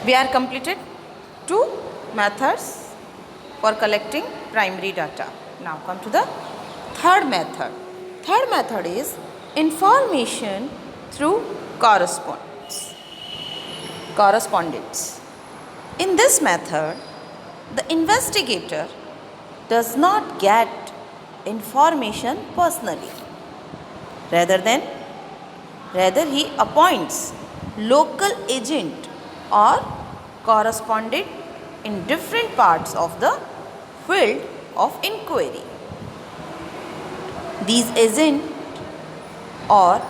We are completed two methods for collecting primary data. Now come to the third method. Third method is information through correspondence. In this method, the investigator does not get information personally. Rather he appoints local agent or correspondent in different parts of the field of inquiry. These agents or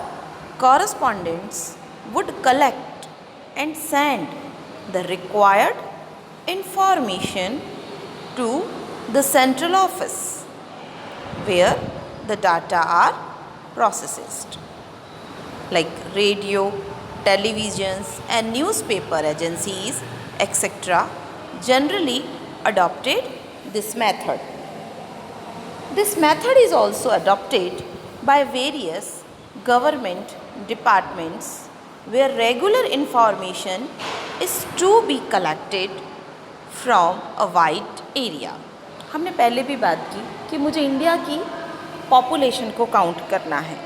correspondents would collect and send the required information to the central office where the data are processed, like radio, televisions and newspaper agencies, etc. generally adopted this method. This method is also adopted by various government departments where regular information is to be collected from a wide area. हमने पहले भी बात की कि मुझे India की population को count करना है,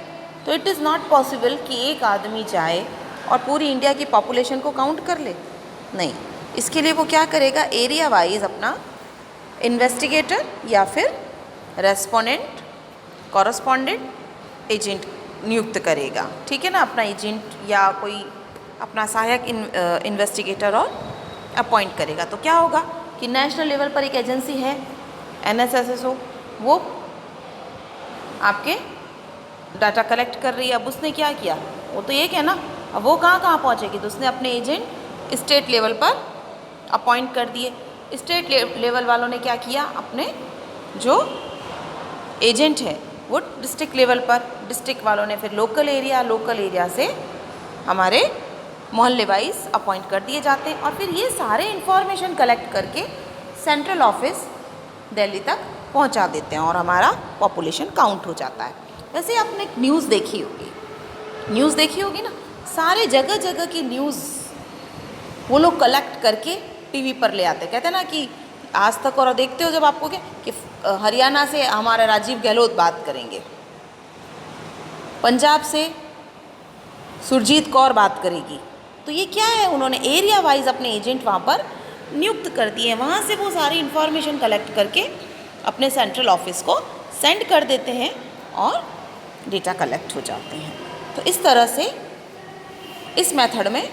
तो इट इज़ नॉट पॉसिबल कि एक आदमी जाए और पूरी इंडिया की पॉपुलेशन को काउंट कर ले। नहीं, इसके लिए वो क्या करेगा, एरिया वाइज अपना इन्वेस्टिगेटर या फिर रेस्पोंडेंट कॉरस्पॉन्डेंट एजेंट नियुक्त करेगा। ठीक है ना, अपना एजेंट या कोई अपना सहायक इन्वेस्टिगेटर और अपॉइंट करेगा। तो क्या होगा कि नेशनल लेवल पर एक एजेंसी है NSSO, वो आपके डाटा कलेक्ट कर रही है। अब उसने क्या किया, वो तो एक है ना, अब वो कहाँ पहुँचेगी, तो उसने अपने एजेंट स्टेट लेवल पर अपॉइंट कर दिए। स्टेट लेवल वालों ने क्या किया, अपने जो एजेंट है वो डिस्ट्रिक्ट लेवल पर, डिस्ट्रिक्ट वालों ने फिर लोकल एरिया से हमारे मोहल्ले वाइज अपॉइंट कर दिए जाते हैं। और फिर ये सारे इन्फॉर्मेशन कलेक्ट करके सेंट्रल ऑफिस दिल्ली तक पहुंचा देते हैं और हमारा पॉपुलेशन काउंट हो जाता है। वैसे आपने एक न्यूज़ देखी होगी ना, सारे जगह की न्यूज़ वो लोग कलेक्ट करके टीवी पर ले आते। कहते हैं ना कि आज तक और देखते हो जब आपको क्या कि हरियाणा से हमारा राजीव गहलोत बात करेंगे, पंजाब से सुरजीत कौर बात करेगी। तो ये क्या है, उन्होंने एरिया वाइज अपने एजेंट वहाँ पर नियुक्त कर दिए हैं। वहाँ से वो सारी इन्फॉर्मेशन कलेक्ट करके अपने सेंट्रल ऑफिस को सेंड कर देते हैं और डेटा कलेक्ट हो जाते हैं। तो इस तरह से इस मेथड में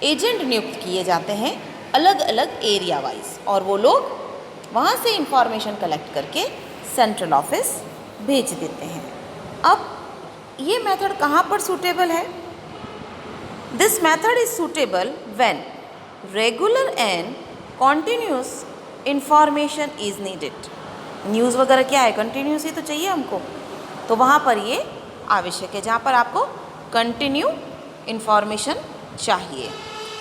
एजेंट नियुक्त किए जाते हैं अलग अलग एरिया वाइज, और वो लोग वहाँ से इन्फॉर्मेशन कलेक्ट करके सेंट्रल ऑफिस भेज देते हैं। अब ये मेथड कहाँ पर सूटेबल है? This method is suitable when regular and continuous information is needed. News वगैरह क्या है, कंटिन्यूस ही तो चाहिए हमको, तो वहाँ पर ये आवश्यक है जहाँ पर आपको कंटिन्यू इंफॉर्मेशन चाहिए।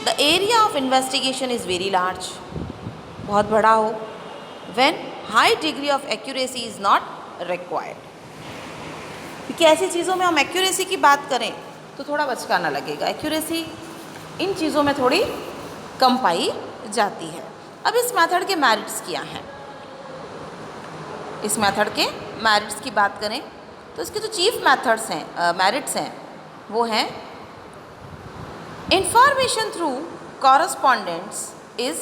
The area of investigation is very large, बहुत बड़ा हो। When high degree of accuracy is not required, क्योंकि ऐसी चीज़ों में हम एक्यूरेसी की बात करें तो थोड़ा बचकाना लगेगा। एक्यूरेसी इन चीज़ों में थोड़ी कम पाई जाती है। अब इस मेथड के मेरिट्स क्या हैं? इस मेथड के मेरिट्स की बात करें तो इसके जो चीफ मेथड्स हैं, मेरिट्स हैं, वो हैं information through correspondents is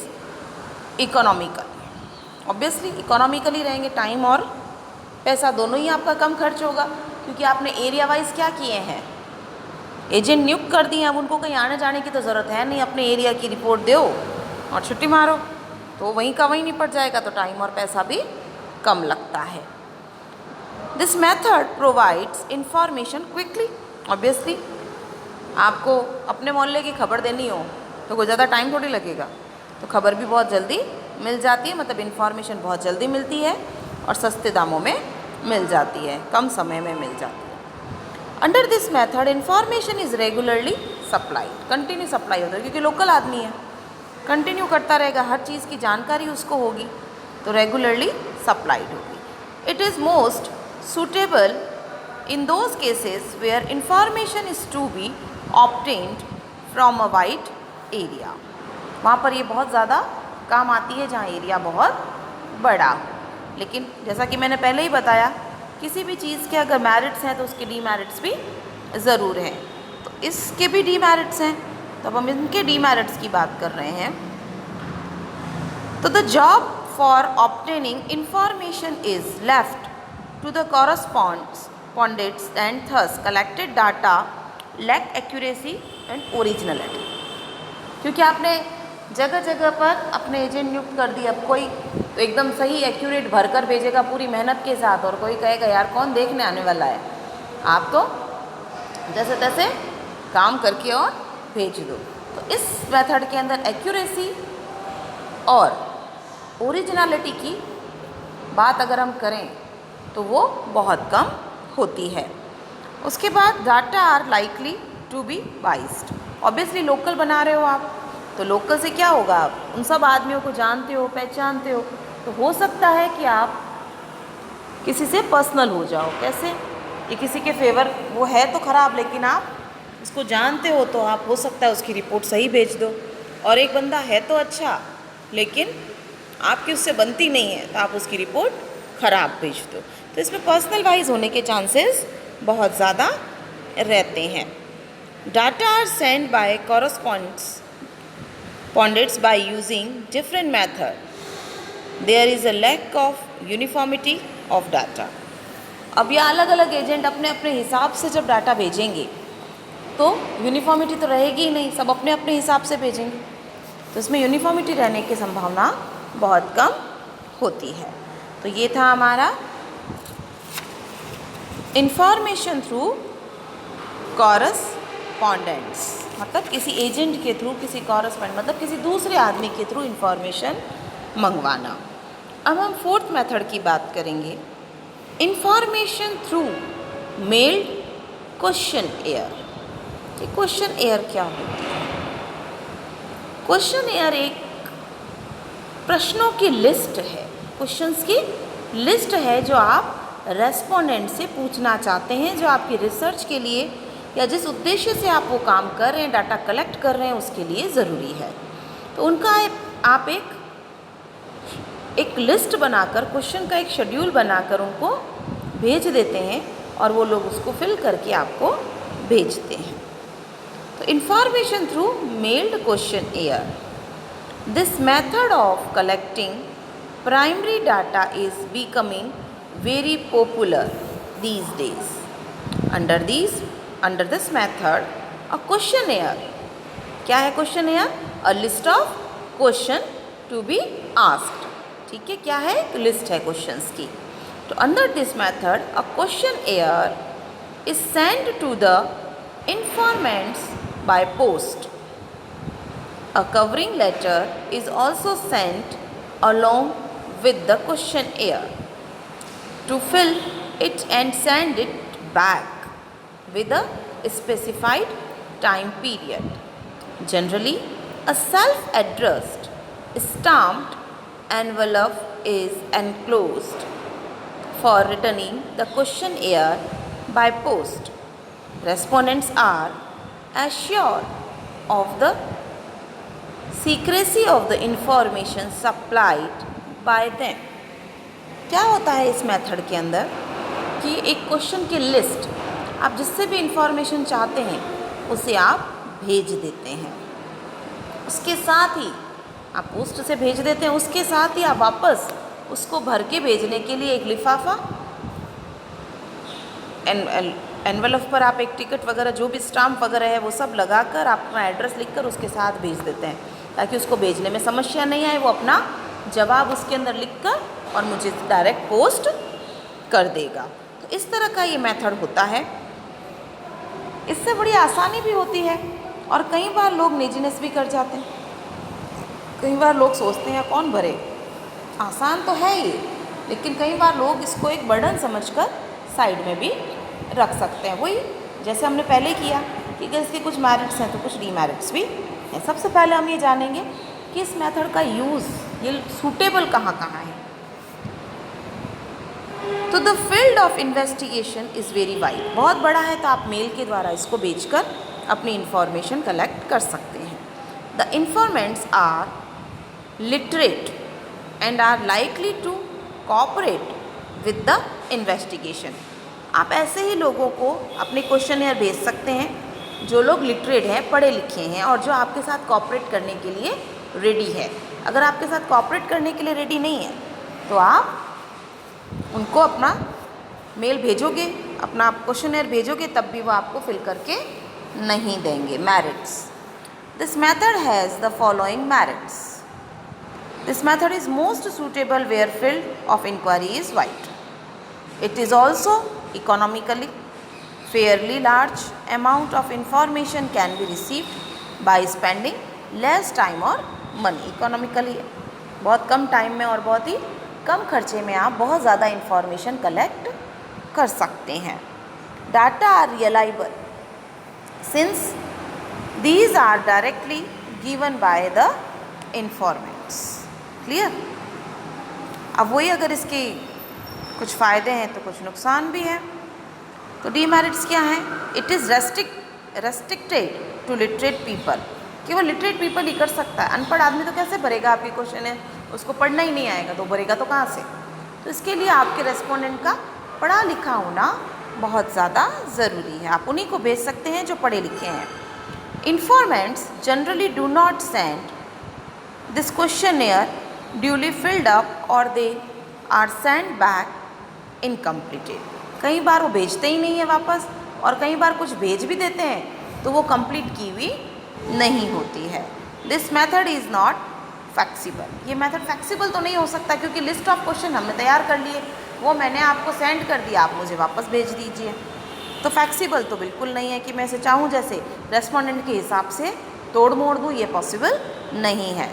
economical. Obviously economically रहेंगे, टाइम और पैसा दोनों ही आपका कम खर्च होगा, क्योंकि आपने एरिया वाइज क्या किए हैं, एजेंट नियुक्त कर दिए। अब उनको कहीं आने जाने की तो ज़रूरत है नहीं, अपने एरिया की रिपोर्ट दो और छुट्टी मारो, तो वहीं का वहीं निपट जाएगा, तो टाइम और पैसा भी कम लगता है। This method provides information quickly. Obviously आपको अपने मोहल्ले की खबर देनी हो तो कोई ज़्यादा टाइम थोड़ी लगेगा, तो खबर भी बहुत जल्दी मिल जाती है, मतलब इन्फॉर्मेशन बहुत जल्दी मिलती है और सस्ते दामों में मिल जाती है, कम समय में मिल जाती है। Under this method information is regularly supplied, continue supply होता है, क्योंकि लोकल आदमी है, कंटिन्यू करता रहेगा, हर चीज़ की जानकारी उसको होगी, तो रेगुलरली सप्लाइड होगी। It is most suitable in those cases where information is to be obtained from a wide area. वहाँ पर ये बहुत ज़्यादा काम आती है जहाँ एरिया बहुत बड़ा हो। लेकिन जैसा कि मैंने पहले ही बताया, किसी भी चीज़ के अगर मेरिट्स हैं तो उसके डीमेरिट्स भी ज़रूर हैं। तो इसके भी डीमेरिट्स हैं, तो अब हम इनके डीमेरिट्स की बात कर रहे हैं। तो the job for obtaining information is left to the correspondents and thus collected data lack accuracy and originality। क्योंकि आपने जगह जगह पर अपने एजेंट नियुक्त कर दिए, अब कोई तो एकदम सही एक्यूरेट भरकर भेजेगा पूरी मेहनत के साथ, और कोई कहेगा यार कौन देखने आने वाला है, आप तो जैसे तैसे काम करके और भेज दो। तो इस मेथड के अंदर एक्यूरेसी और ओरिजिनलिटी की बात अगर हम करें तो वो बहुत कम होती है। उसके बाद data are likely to be biased. Obviously local बना रहे हो आप, तो लोकल से क्या होगा, आप उन सब आदमियों को जानते हो, पहचानते हो, तो हो सकता है कि आप किसी से पर्सनल हो जाओ। कैसे कि किसी के फेवर वो है तो ख़राब, लेकिन आप उसको जानते हो, तो आप हो सकता है उसकी रिपोर्ट सही भेज दो। और एक बंदा है तो अच्छा, लेकिन आपकी उससे बनती नहीं है, तो आप उसकी रिपोर्ट ख़राब भेज दो। तो इसमें पर्सनल वाइज होने के चांसेस बहुत ज़्यादा रहते हैं। Data are send by correspondents by using different method. There is a lack of uniformity of data। अब ये अलग अलग एजेंट अपने अपने हिसाब से जब डाटा भेजेंगे तो यूनिफॉर्मिटी तो रहेगी ही नहीं, सब अपने अपने हिसाब से भेजेंगे, तो इसमें यूनिफॉर्मिटी रहने की संभावना बहुत कम होती है। तो ये था हमारा इंफॉर्मेशन थ्रू कॉरस्पॉन्डेंट्स, मतलब किसी एजेंट के थ्रू, किसी कॉरस्पॉन्डेंट मतलब किसी दूसरे आदमी के थ्रू इंफॉर्मेशन मंगवाना। अब हम फोर्थ मेथड की बात करेंगे, information through meld question air. Question air क्या होती है? क्वेश्चन एयर एक प्रश्नों की लिस्ट है, क्वेश्चंस की लिस्ट है जो आप रेस्पोंडेंट से पूछना चाहते हैं, जो आपकी रिसर्च के लिए या जिस उद्देश्य से आप वो काम कर रहे हैं, डाटा कलेक्ट कर रहे हैं, उसके लिए ज़रूरी है। तो उनका आप एक लिस्ट बनाकर, क्वेश्चन का एक शेड्यूल बनाकर उनको भेज देते हैं और वो लोग उसको फिल करके आपको भेजते हैं। तो information through meld question air, this method of collecting primary data is becoming very popular these days. Under this method, a questionnaire, क्या है questionnaire? A list of question to be asked। ठीक है, क्या है? एक लिस्ट है questions की। तो under this method, a questionnaire is sent to the informants by post। A covering letter is also sent along with the questionnaire to fill it and send it back with a specified time period। Generally, a self-addressed stamped envelope is enclosed for returning the questionnaire by post। Respondents are assured of the secrecy of the information supplied by them। क्या होता है इस method के अंदर कि एक question की list, आप जिससे भी इंफॉर्मेशन चाहते हैं उसे आप भेज देते हैं, उसके साथ ही आप पोस्ट से भेज देते हैं, उसके साथ ही आप वापस उसको भर के भेजने के लिए एक लिफाफा, एनवेलप पर आप एक टिकट वगैरह जो भी स्टाम्प वगैरह है वो सब लगाकर आप अपना एड्रेस लिखकर उसके साथ भेज देते हैं, ताकि उसको भेजने में समस्या नहीं आए। वो अपना जवाब उसके अंदर लिखकर और मुझे डायरेक्ट पोस्ट कर देगा। तो इस तरह का ये मेथड होता है। इससे बड़ी आसानी भी होती है और कई बार लोग नेजीनेस भी कर जाते हैं। कई बार लोग सोचते हैं कौन भरे, आसान तो है ये, लेकिन कई बार लोग इसको एक बर्डन समझकर साइड में भी रख सकते हैं। वही जैसे हमने पहले किया कि अगर इसके कुछ मेरिट्स हैं तो कुछ डीमेरिट्स भी हैं। सबसे पहले हम ये जानेंगे कि इस मेथड का यूज़ ये सूटेबल कहाँ कहाँ है। तो the field of investigation is very wide, बहुत बड़ा है, तो आप मेल के द्वारा इसको भेजकर अपनी इंफॉर्मेशन कलेक्ट कर सकते हैं। The informants are literate and are likely to cooperate with the investigation. आप ऐसे ही लोगों को अपने क्वेश्चनेयर भेज सकते हैं जो लोग लिटरेट हैं, पढ़े लिखे हैं और जो आपके साथ कोऑपरेट करने के लिए रेडी है। अगर आपके साथ कोऑपरेट करने के लिए रेडी नहीं है तो आप उनको अपना मेल भेजोगे, अपना क्वेश्चनेयर भेजोगे, तब भी वो आपको फिल करके नहीं देंगे। Merits, this method has the following merits. This method is most suitable where field of inquiry is wide. It is also economically fairly large amount of information can be received by spending less time or money. Economically बहुत कम time में और बहुत ही कम खर्चे में आप बहुत ज़्यादा information collect कर सकते हैं। Data are reliable since these are directly given by the informants. Clear? अब वही, अगर इसके कुछ फ़ायदे हैं तो कुछ नुकसान भी है। तो डीमेरिट्स क्या हैं? It is restricted to literate people. केवल लिटरेट पीपल ही कर सकता है। अनपढ़ आदमी तो कैसे भरेगा आपके क्वेश्चन है? उसको पढ़ना ही नहीं आएगा तो भरेगा तो कहाँ से? तो इसके लिए आपके रेस्पोंडेंट का पढ़ा लिखा होना बहुत ज़्यादा ज़रूरी है। आप उन्हीं को भेज सकते हैं जो पढ़े लिखे हैं। Informants generally do not send this questionnaire duly filled up और they are send back incompleted. कई बार वो भेजते ही नहीं है वापस, और कई बार कुछ भेज भी देते हैं तो वो कंप्लीट की हुई नहीं होती है। This method is not flexible. ये मेथड फ्लेक्सिबल तो नहीं हो सकता क्योंकि लिस्ट ऑफ क्वेश्चन हमने तैयार कर लिए, वो मैंने आपको सेंड कर दिया, आप मुझे वापस भेज दीजिए। तो फ्लेक्सिबल तो बिल्कुल नहीं है कि मैं इसे चाहूँ जैसे रेस्पोंडेंट के हिसाब से तोड़ मोड़ दूँ, ये पॉसिबल नहीं है।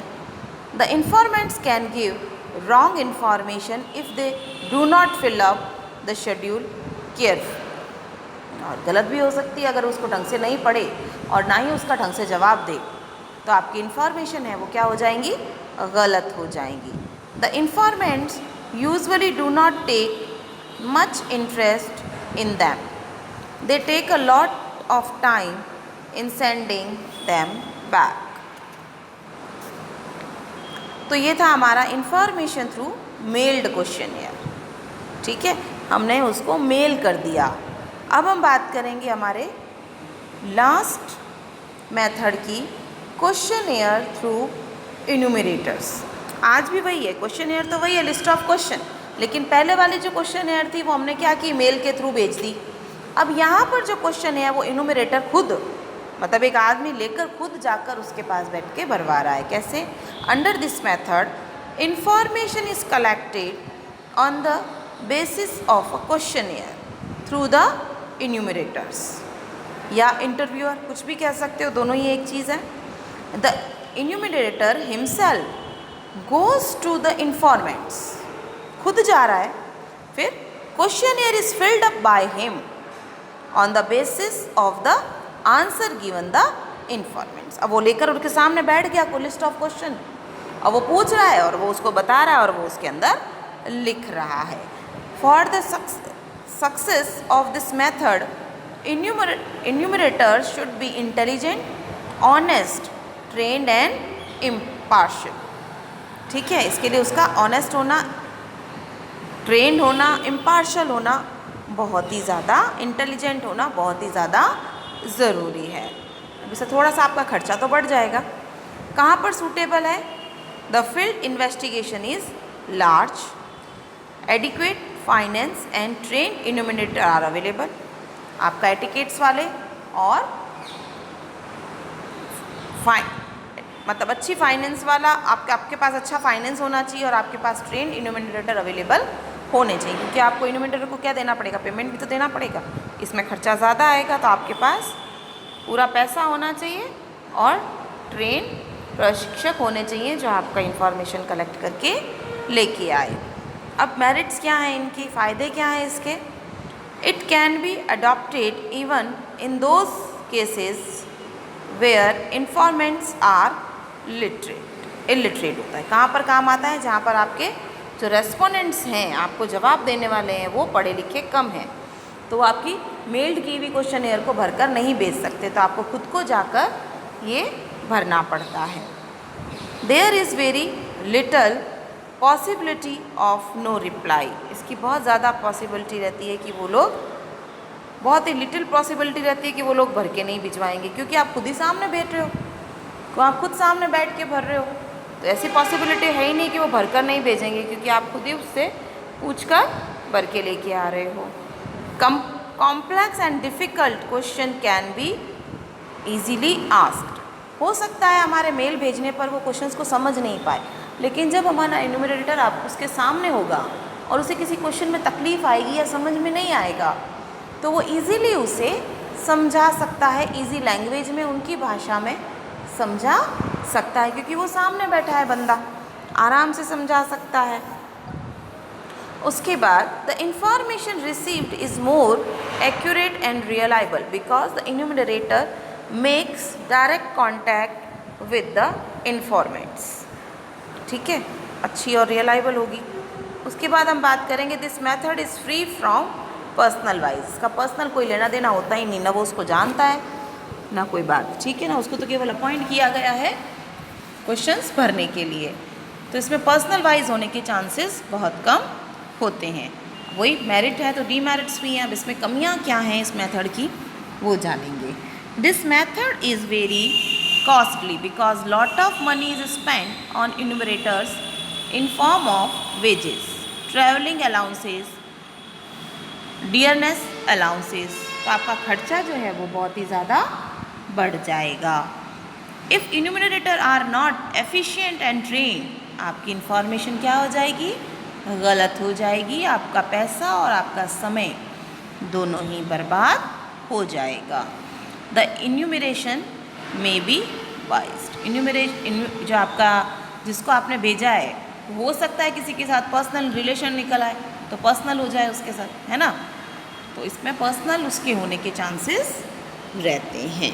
The informants can give wrong information if they do not fill up the schedule careful. और गलत भी हो सकती है अगर उसको ढंग से नहीं पढ़े और ना ही उसका ढंग से जवाब दे, तो आपकी इन्फॉर्मेशन है वो क्या हो जाएंगी? गलत हो जाएंगी। The informants usually do not take much interest in them. They take a lot of time in sending them back. तो ये था हमारा इन्फॉर्मेशन थ्रू मेल्ड क्वेश्चनेयर। ठीक है, हमने उसको मेल कर दिया। अब हम बात करेंगे हमारे लास्ट मेथड की, क्वेश्चनेयर थ्रू इन्यूमरेटर्स। आज भी वही है, क्वेश्चनेयर तो वही है, लिस्ट ऑफ क्वेश्चन, लेकिन पहले वाली जो क्वेश्चनेयर थी वो हमने क्या की? मेल के थ्रू भेज दी। अब यहाँ पर जो क्वेश्चन है वो इन्यूमरेटर खुद, मतलब एक आदमी लेकर खुद जाकर उसके पास बैठ के भरवा रहा है। कैसे? Under this method information is collected on the basis of a questionnaire through the enumerators या इंटरव्यूअर, कुछ भी कह सकते हो, दोनों ही एक चीज़ है। The enumerator himself goes to the informants, खुद जा रहा है, फिर questionnaire is filled up by him on the basis of the answer given the informants. अब वो लेकर उनके सामने बैठ गया कोई लिस्ट ऑफ क्वेश्चन, अब वो पूछ रहा है और वो उसको बता रहा है और वो उसके अंदर लिख रहा है। For the success of this method enumerator should be intelligent, honest, trained and impartial। ठीक है, इसके लिए उसका ऑनेस्ट होना, ट्रेंड होना, इम्पार्शल होना बहुत ही ज़्यादा, इंटेलिजेंट होना बहुत ही ज़्यादा ज़रूरी है। अब इससे थोड़ा सा आपका खर्चा तो बढ़ जाएगा। कहाँ पर सूटेबल है? The field investigation is large, adequate finance and train enumerator are available. आपका एटिकेट्स वाले और मतलब अच्छी फाइनेंस वाला, आपके पास अच्छा फाइनेंस होना चाहिए और आपके पास ट्रेन इन्यूमिनेटर अवेलेबल होने चाहिए, क्योंकि आपको इन्यूमिनेटर को क्या देना पड़ेगा? पेमेंट भी तो देना पड़ेगा। इसमें खर्चा ज़्यादा आएगा, तो आपके पास पूरा पैसा होना चाहिए और ट्रेन प्रशिक्षक होने चाहिए जो आपका इंफॉर्मेशन कलेक्ट करके लेके आए। अब मेरिट्स क्या हैं इनकी, फ़ायदे क्या हैं इसके? It can be adopted even in those cases where informants are illiterate होता है। कहाँ पर काम आता है? जहाँ पर आपके जो रेस्पोंडेंट्स हैं, आपको जवाब देने वाले हैं, वो पढ़े लिखे कम हैं, तो वो आपकी मेल्ड की हुई क्वेश्चनेयर को भरकर नहीं भेज सकते, तो आपको खुद को जाकर ये भरना पड़ता है। There is very little possibility of no reply, इसकी बहुत ज़्यादा पॉसिबिलिटी रहती है कि वो लोग, बहुत ही लिटिल पॉसिबिलिटी रहती है कि वो लोग भर के नहीं भिजवाएंगे, क्योंकि आप खुद ही सामने बैठ रहे हो, तो आप खुद सामने बैठ के भर रहे हो, तो ऐसी पॉसिबिलिटी है ही नहीं कि वो भरकर नहीं भेजेंगे, क्योंकि आप खुद ही उससे पूछकर भर के लेके आ रहे हो। Complex and difficult question can be easily asked, हो सकता है हमारे मेल भेजने पर वो क्वेश्चंस को समझ नहीं पाए, लेकिन जब हमारा एन्यूमरेटर आप उसके सामने होगा और उसे किसी क्वेश्चन में तकलीफ़ आएगी या समझ में नहीं आएगा, तो वो इजीली उसे समझा सकता है, इजी लैंग्वेज में, उनकी भाषा में समझा सकता है, क्योंकि वो सामने बैठा है बंदा, आराम से समझा सकता है। उसके बाद the information received is more accurate and reliable because the enumerator makes direct contact with the informants. ठीक है, अच्छी और रियलाइबल होगी। उसके बाद हम बात करेंगे this method is free from personal wise, इसका पर्सनल कोई लेना देना होता ही नहीं, ना वो उसको जानता है ना कोई बात, ठीक है ना, उसको तो केवल अपॉइंट किया गया है क्वेश्चंस भरने के लिए, तो इसमें पर्सनल वाइज होने के चांसेस बहुत कम होते हैं। वही मेरिट है तो डीमेरिट्स भी हैं, अब इसमें कमियां क्या हैं इस मेथड की वो जानेंगे। This method is very costly because lot of money is spent on enumerators in form of wages, traveling allowances, dearness allowances, तो आपका खर्चा जो है वो बहुत ही ज़्यादा बढ़ जाएगा। If enumerator are not efficient and trained, आपकी इंफॉर्मेशन क्या हो जाएगी, गलत हो जाएगी, आपका पैसा और आपका समय दोनों ही बर्बाद हो जाएगा। द इन्यूमरेशन में बी वाइज्ड, जो आपका जिसको आपने भेजा है हो सकता है किसी के साथ पर्सनल रिलेशन निकल आए तो पर्सनल हो जाए उसके साथ, है ना, तो इसमें पर्सनल उसके होने के चांसेस रहते हैं।